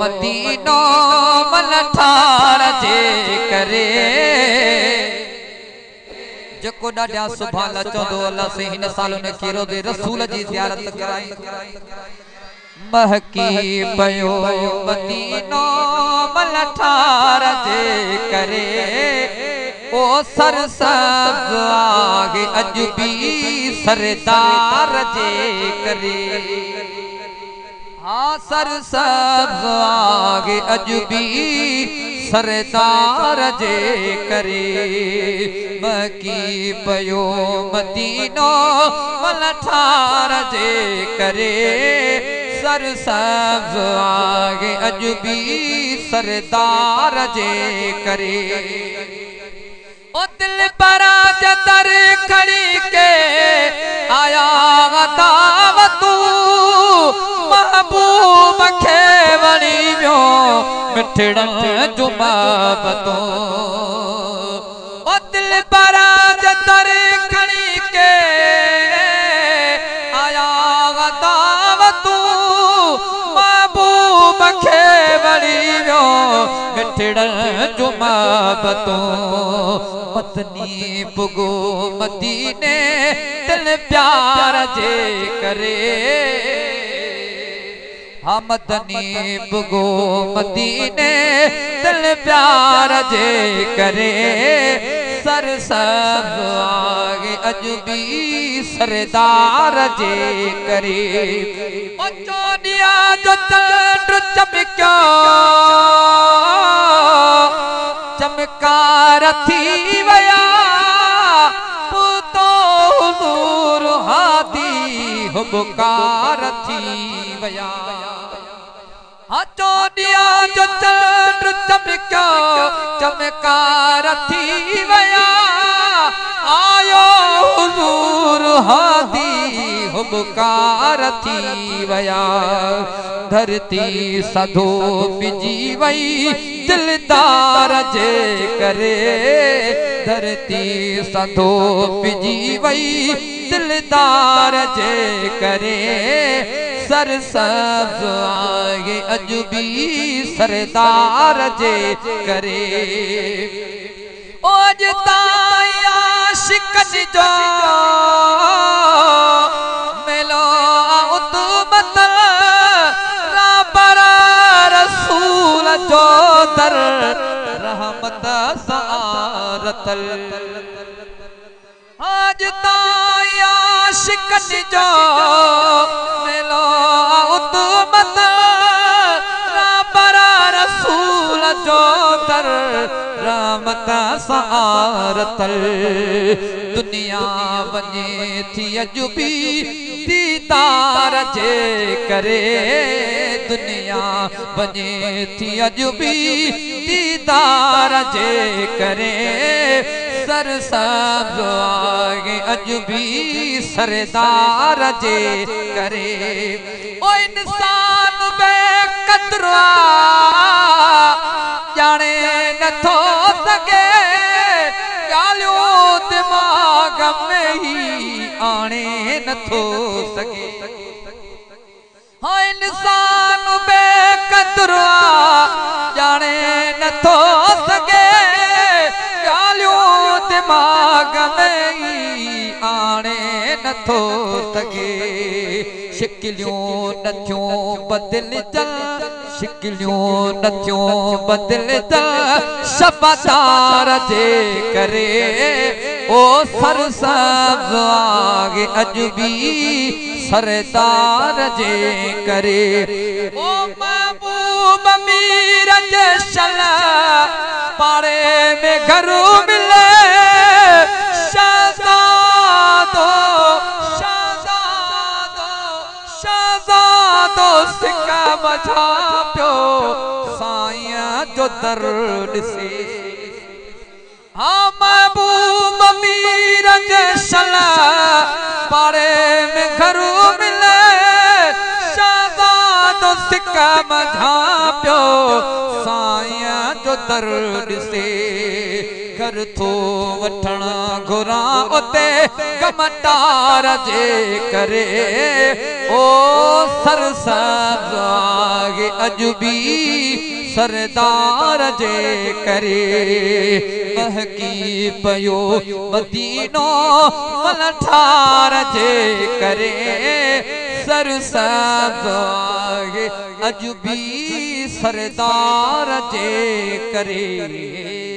मदीनो मन ठार जे करे जको डाड्या सुभान अल्लाह चंदो अल्लाह से हिन साल ने केरो दे रसूल जी ज़ियारत कराई महकी पयो मदीनो मन ठार जे करे ओ सरसब्ज आगे अजबी सरदार जे करे हाँ सरसब्ज आगे अजबी सरदार जे करे मकी पयो मदीनो मन ठार जे करे सरसब्ज आगे अजबी सरदार जे करे ओ दिल परा जतर खड़ी के आया दावतू महबूब खे वणी वियो मिठड़न जुमाबतो ओ दिल परा जतर खड़ी के आया दावतू महबूब खे वणी वियो मिठड़न जुमाबतो मदनी पुगो मदीने दिल प्यार जे करे हाँ मदनी पुगो मदीने दिल प्यार जे करे सरसब्ज आगे अजबी सरदार जे करे ओ चोनिया जो चंद्र चमक्यो चमकार थी वया पुतो हुजूर हादी हुबकार थी वया हाँ चोनिया जो चंद्र चमक्यो चमकार थी वया आयो हुजूर हादी हुबकार थी वया धरती सधो बिजी वई दिलदार जे करे धरती सधो बिजी वई दिलदार जे करे सरसब्ज आगे अजबी सरदार जे करे ओज ताया शिकन जो मिलो उतमत राबरा रसूल जो दर रहमत सारतल आज ताया शिकन जो मिलो उतमत राबरा रसूल जो दर रहमत सारतल दुनिया वने थी अजबी दीदार जे करे दुनिया वने थी अजबी दीदार जे करे सरसब्ज आगे अजबी सरदार जे करे ओ इंसान बेकदरा जाने नथो सके गालियों दिमाग में ही आने नथो सके हाँ इंसान बेकदरा जाने नथो सके गालियों दिमाग में ही आने नथो सके शिकलियों नथियों बदल चल शिकलियों नथियों बदल चल शबादार जे करे ओ सरसब्ज आगे अजबी सरदार जे करे ओ महबूब मीर जशल पारे में घर मिले शहजादो शहजादो शहजादो सिक्का मझा पियो साईं जो दर्द से हाँ महबूब मीर जशल पारे में घर मिले शहजादो सिक्का मझा पियो साईं जो दर्द से घर थो वठण घुरा उते गमटार जे करे ओ सरसाग अजबी सरदार जे करे महकी पयो मदीनो मलठार जे करे सरसाग अजबी सरदार जे करे।